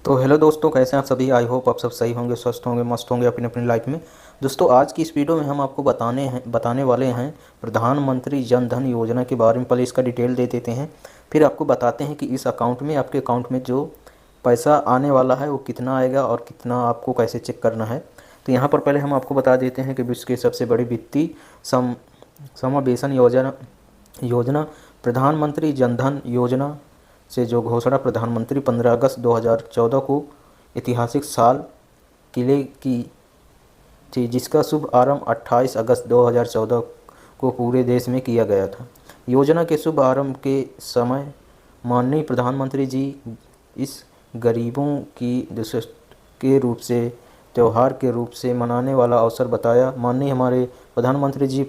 तो हेलो दोस्तों, कैसे हैं आप सभी। आई होप आप सब सही होंगे, स्वस्थ होंगे, मस्त होंगे अपनी अपनी लाइफ में। दोस्तों, आज की इस वीडियो में हम आपको बताने वाले हैं प्रधानमंत्री जन धन योजना के बारे में। पहले इसका डिटेल दे देते हैं, फिर आपको बताते हैं कि इस अकाउंट में, आपके अकाउंट में जो पैसा आने वाला है वो कितना आएगा और कितना आपको कैसे चेक करना है। तो यहाँ पर पहले हम आपको बता देते हैं कि विश्व की सबसे बड़ी वित्तीय समावेशन योजना प्रधानमंत्री जन धन योजना से जो घोषणा प्रधानमंत्री 15 अगस्त 2014 को ऐतिहासिक साल किले की थी, जिसका शुभ आरंभ 28 अगस्त 2014 को पूरे देश में किया गया था। योजना के शुभ आरंभ के समय माननीय प्रधानमंत्री जी इस गरीबों की दिलचस्प के रूप से त्यौहार के रूप से मनाने वाला अवसर बताया। माननीय हमारे प्रधानमंत्री जी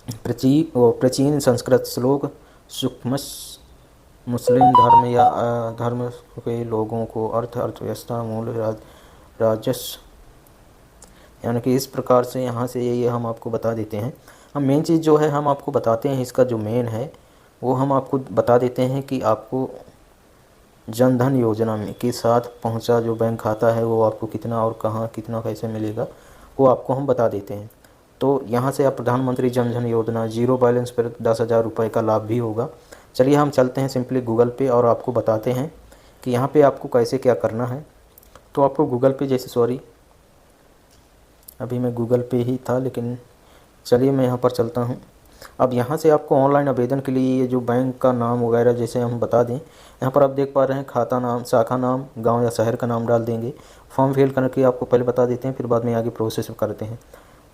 प्राचीन संस्कृत श्लोक सूक्ष्म मुस्लिम धर्म या धर्म के लोगों को अर्थव्यवस्था मूल राजस्व, यानी कि इस प्रकार से यहाँ से ये हम आपको बता देते हैं। हम मेन चीज़ जो है हम आपको बताते हैं, इसका जो मेन है वो हम आपको बता देते हैं कि आपको जन धन योजना में के साथ पहुँचा जो बैंक खाता है वो आपको कितना और कहाँ कितना कैसे मिलेगा वो आपको हम बता देते हैं। तो यहाँ से आप प्रधानमंत्री जन धन योजना जीरो बैलेंस पर 10,000 रुपये का लाभ भी होगा। चलिए हम चलते हैं सिंपली गूगल पे और आपको बताते हैं कि यहाँ पे आपको कैसे क्या करना है। तो आपको गूगल पे अभी मैं गूगल पे ही था, लेकिन चलिए मैं यहाँ पर चलता हूँ। अब यहाँ से आपको ऑनलाइन आवेदन के लिए ये जो बैंक का नाम वगैरह जैसे हम बता दें, यहाँ पर आप देख पा रहे हैं खाता नाम, शाखा नाम, गांव या शहर का नाम डाल देंगे। फॉर्म फिल करके आपको पहले बता देते हैं, फिर बाद में आगे प्रोसेस करते हैं।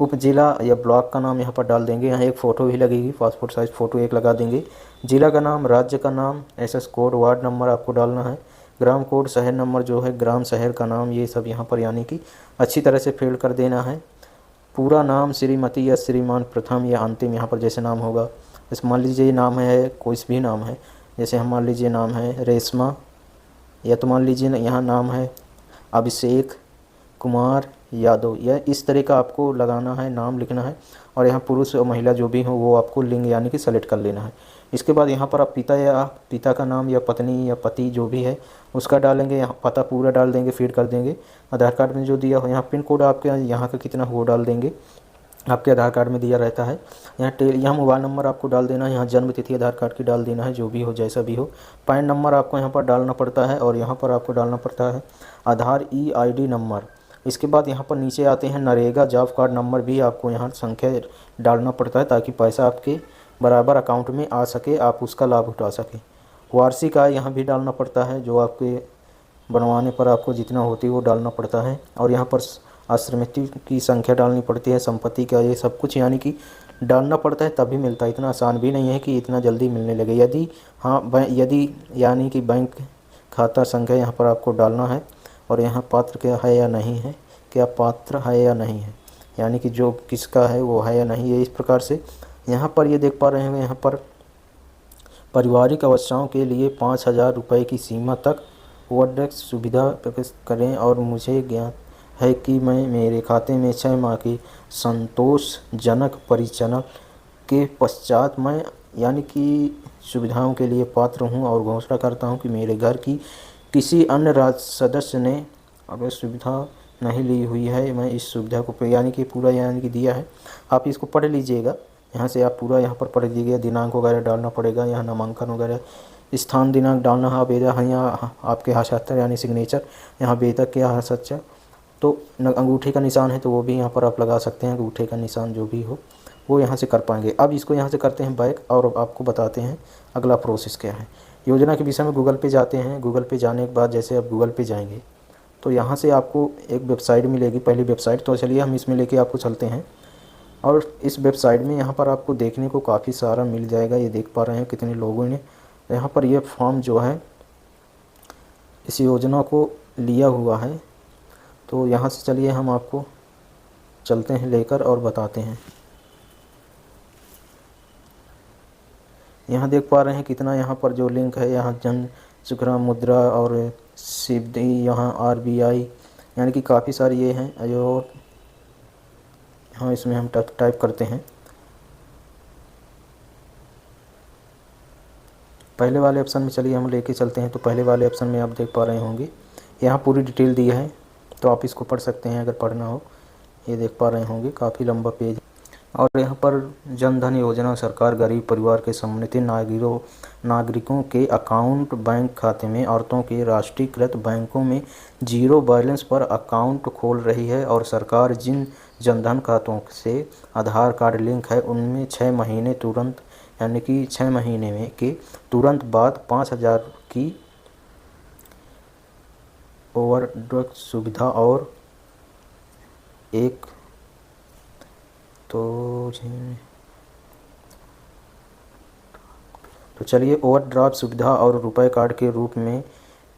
उप जिला या ब्लॉक का नाम यहाँ पर डाल देंगे। यहाँ एक फ़ोटो भी लगेगी, पासपोर्ट साइज़ फ़ोटो एक लगा देंगे। जिला का नाम, राज्य का नाम, एसएस कोड, वार्ड नंबर आपको डालना है, ग्राम कोड, शहर नंबर जो है, ग्राम शहर का नाम, ये सब यहाँ पर यानी कि अच्छी तरह से फिल कर देना है। पूरा नाम श्रीमती या श्रीमान प्रथम या अंतिम यहाँ पर जैसे नाम होगा। जैसे मान लीजिए ये नाम है, कोई भी नाम है, जैसे हम मान लीजिए नाम है रेशमा, या तो मान लीजिए यहाँ नाम है अभिषेक कुमार यादव, या इस तरह का आपको लगाना है, नाम लिखना है। और यहाँ पुरुष और महिला जो भी हो वो आपको लिंग यानी कि सेलेक्ट कर लेना है। इसके बाद यहाँ पर आप पिता का नाम या पत्नी या पति जो भी है उसका डालेंगे। यहाँ पता पूरा डाल देंगे, फीड कर देंगे। आधार कार्ड में जो दिया हो, यहाँ पिन कोड आपके यहाँ का कितना वो डाल देंगे, आपके आधार कार्ड में दिया रहता है। यहाँ मोबाइल नंबर आपको डाल देना है। यहाँ जन्म तिथि आधार कार्ड की डाल देना है, जो भी हो जैसा भी हो। पैन नंबर आपको यहाँ पर डालना पड़ता है, और यहाँ पर आपको डालना पड़ता है आधार EID नंबर। इसके बाद यहाँ पर नीचे आते हैं नरेगा जॉब कार्ड नंबर भी आपको यहाँ संख्या डालना पड़ता है, ताकि पैसा आपके बराबर अकाउंट में आ सके, आप उसका लाभ उठा सकें। वार्षिक आय यहाँ भी डालना पड़ता है, जो आपके बनवाने पर आपको जितना होती है वो डालना पड़ता है। और यहाँ पर आश्रित की संख्या डालनी पड़ती है, संपत्ति का, ये सब कुछ यानी कि डालना पड़ता है तभी मिलता है। इतना आसान भी नहीं है कि इतना जल्दी मिलने लगे। यदि यानी कि बैंक खाता संख्या यहाँ पर आपको डालना है, और यहाँ पात्र क्या है या नहीं है, क्या पात्र है या नहीं है, यानी कि जो किसका है वो है या नहीं है। इस प्रकार से यहाँ पर ये देख पा रहे हैं, यहाँ पर पारिवारिक आवश्यकताओं के लिए 5,000 रुपये की सीमा तक ओवरड्राफ्ट सुविधा प्रकाशित करें। और मुझे ज्ञात है कि मैं मेरे खाते में 6 माह की संतोषजनक परिचालन के पश्चात मैं यानी कि सुविधाओं के लिए पात्र हूं, और घोषणा करता हूं कि मेरे घर की किसी अन्य राज्य सदस्य ने अब सुविधा नहीं ली हुई है। मैं इस सुविधा को यानी कि पूरा यानी कि दिया है। आप इसको पढ़ लीजिएगा, यहाँ से आप पूरा यहाँ पर पढ़ लीजिएगा। दिनांक वगैरह डालना पड़ेगा, यहाँ नामांकन वगैरह, स्थान दिनांक डालना है, वेदक है यहाँ आपके हस्ताक्षर यानी सिग्नेचर, यहाँ वेदक के हस्ताक्षर। तो अंगूठे का निशान है तो वो भी यहाँ पर आप लगा सकते हैं, अंगूठे का निशान जो भी हो वो यहाँ से कर पाएंगे। अब इसको यहाँ से करते हैं बैक, और आपको बताते हैं अगला प्रोसेस क्या है। योजना के विषय में गूगल पे जाते हैं। गूगल पे जाने के बाद जैसे आप गूगल पे जाएंगे तो यहाँ से आपको एक वेबसाइट मिलेगी, पहली वेबसाइट। तो चलिए हम इसमें लेके आपको चलते हैं, और इस वेबसाइट में यहाँ पर आपको देखने को काफ़ी सारा मिल जाएगा। ये देख पा रहे हैं कितने लोगों ने यहाँ पर ये फॉर्म जो है इस योजना को लिया हुआ है। तो यहाँ से चलिए हम आपको चलते हैं लेकर और बताते हैं। यहाँ देख पा रहे हैं कितना यहाँ पर जो लिंक है, यहाँ जन सुखराम मुद्रा और सिद्धि, यहाँ RBI, यानी कि काफ़ी सारी ये हैं जो हाँ इसमें हम टाइप करते हैं। पहले वाले ऑप्शन में चलिए हम लेके चलते हैं। तो पहले वाले ऑप्शन में आप देख पा रहे होंगे यहाँ पूरी डिटेल दी है, तो आप इसको पढ़ सकते हैं अगर पढ़ना हो। ये देख पा रहे होंगे काफ़ी लंबा पेज। और यहाँ पर जन धन योजना सरकार गरीब परिवार के सम्मिलित नागरिकों के अकाउंट बैंक खाते में औरतों के राष्ट्रीयकृत बैंकों में जीरो बैलेंस पर अकाउंट खोल रही है। और सरकार जिन जनधन खातों से आधार कार्ड लिंक है उनमें 6 महीने तुरंत, यानी कि 6 महीने में के तुरंत बाद 5,000 की ओवरड्राफ्ट सुविधा और एक तो चलिए ओवरड्राफ्ट सुविधा और रुपए कार्ड के रूप में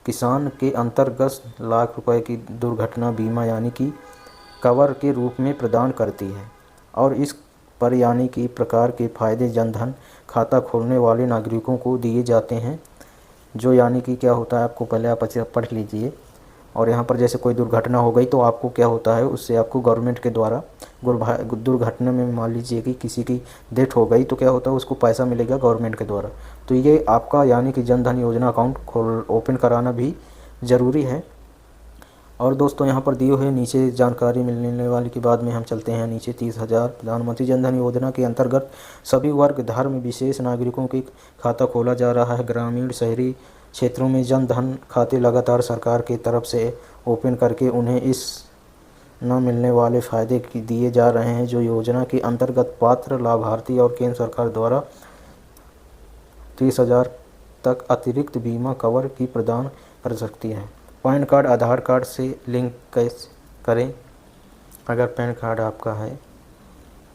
किसान के अंतर्गत लाख रुपए की दुर्घटना बीमा यानी कि कवर के रूप में प्रदान करती है। और इस पर यानी कि प्रकार के फ़ायदे जनधन खाता खोलने वाले नागरिकों को दिए जाते हैं। जो यानी कि क्या होता है, आपको पहले आप अच्छे पढ़ लीजिए। और यहाँ पर जैसे कोई दुर्घटना हो गई तो आपको क्या होता है, उससे आपको गवर्नमेंट के द्वारा दुर्घटना में मान लीजिए कि किसी की डेथ हो गई तो क्या होता है, उसको पैसा मिलेगा गवर्नमेंट के द्वारा। तो ये आपका यानी कि जन धन योजना अकाउंट ओपन कराना भी ज़रूरी है। और दोस्तों यहाँ पर दिए हुए नीचे जानकारी मिलने वाली के बाद में हम चलते हैं नीचे। 30,000 प्रधानमंत्री जन धन योजना के अंतर्गत सभी वर्ग धर्म विशेष नागरिकों की खाता खोला जा रहा है। ग्रामीण शहरी क्षेत्रों में जन धन खाते लगातार सरकार की तरफ से ओपन करके उन्हें इस न मिलने वाले फ़ायदे दिए जा रहे हैं जो योजना के अंतर्गत पात्र लाभार्थी और केंद्र सरकार द्वारा 30,000 तक अतिरिक्त बीमा कवर की प्रदान कर सकती है। पैन कार्ड आधार कार्ड से लिंक कैसे करें? अगर पैन कार्ड आपका है,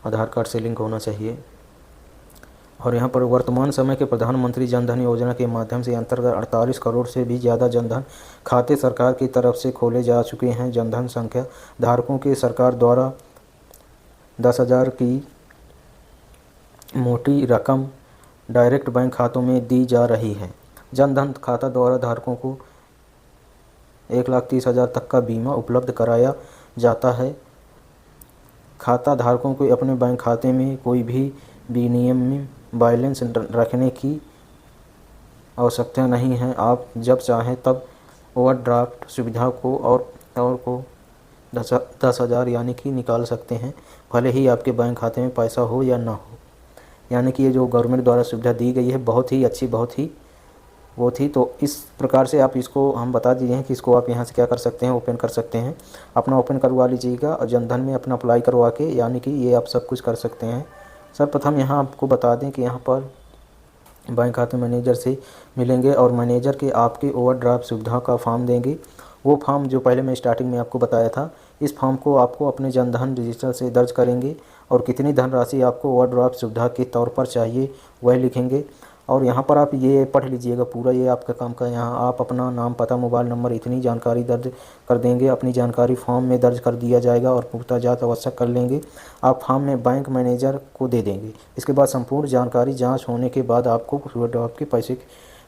आधार कार्ड से लिंक होना चाहिए। और यहाँ पर वर्तमान समय के प्रधानमंत्री जन धन योजना के माध्यम से अंतर्गत 48 करोड़ से भी ज़्यादा जनधन खाते सरकार की तरफ से खोले जा चुके हैं। जनधन संख्या धारकों के सरकार द्वारा 10,000 की मोटी रकम डायरेक्ट बैंक खातों में दी जा रही है। जनधन खाता द्वारा धारकों को 1,30,000 तक का बीमा उपलब्ध कराया जाता है। खाता धारकों को अपने बैंक खाते में कोई भी विनियमित बैलेंस रखने की आवश्यकता नहीं है। आप जब चाहें तब ओवरड्राफ्ट सुविधा को और को 10,000 यानी कि निकाल सकते हैं, भले ही आपके बैंक खाते में पैसा हो या ना हो। यानी कि ये जो गवर्नमेंट द्वारा सुविधा दी गई है बहुत ही अच्छी, बहुत ही वो थी। तो इस प्रकार से आप इसको हम बता दिए हैं कि इसको आप यहाँ से क्या कर सकते हैं, ओपन कर सकते हैं। अपना ओपन करवा लीजिएगा और जनधन में अपना अप्लाई करवा के यानी कि ये आप सब कुछ कर सकते हैं। सर्वप्रथम यहाँ आपको बता दें कि यहाँ पर बैंक खाते मैनेजर से मिलेंगे और मैनेजर के आपके ओवरड्राफ्ट सुविधा का फॉर्म देंगे। वो फॉर्म जो पहले मैं स्टार्टिंग में आपको बताया था, इस फॉर्म को आपको अपने जनधन रजिस्टर से दर्ज करेंगे और कितनी धनराशि आपको ओवरड्राफ्ट सुविधा के तौर पर चाहिए वह लिखेंगे। और यहाँ पर आप ये पढ़ लीजिएगा पूरा, ये आपका काम का। यहाँ आप अपना नाम, पता, मोबाइल नंबर इतनी जानकारी दर्ज कर देंगे। अपनी जानकारी फॉर्म में दर्ज कर दिया जाएगा और पूछताछ आवश्यक कर लेंगे। आप फॉर्म में बैंक मैनेजर को दे देंगे। इसके बाद संपूर्ण जानकारी जांच होने के बाद आपको ओवरड्राफ्ट के पैसे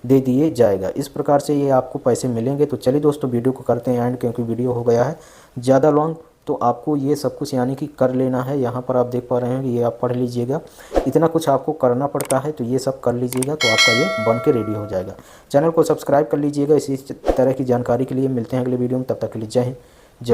दे दिए जाएगा। इस प्रकार से ये आपको पैसे मिलेंगे। तो चलिए दोस्तों वीडियो को करते हैं एंड, क्योंकि वीडियो हो गया है ज़्यादा लॉन्ग। तो आपको ये सब कुछ यानी कि कर लेना है। यहाँ पर आप देख पा रहे हैं कि ये आप पढ़ लीजिएगा, इतना कुछ आपको करना पड़ता है। तो ये सब कर लीजिएगा तो आपका ये बन के रेडी हो जाएगा। चैनल को सब्सक्राइब कर लीजिएगा इसी तरह की जानकारी के लिए। मिलते हैं अगले वीडियो में, तब तक के लिए जय हिंद।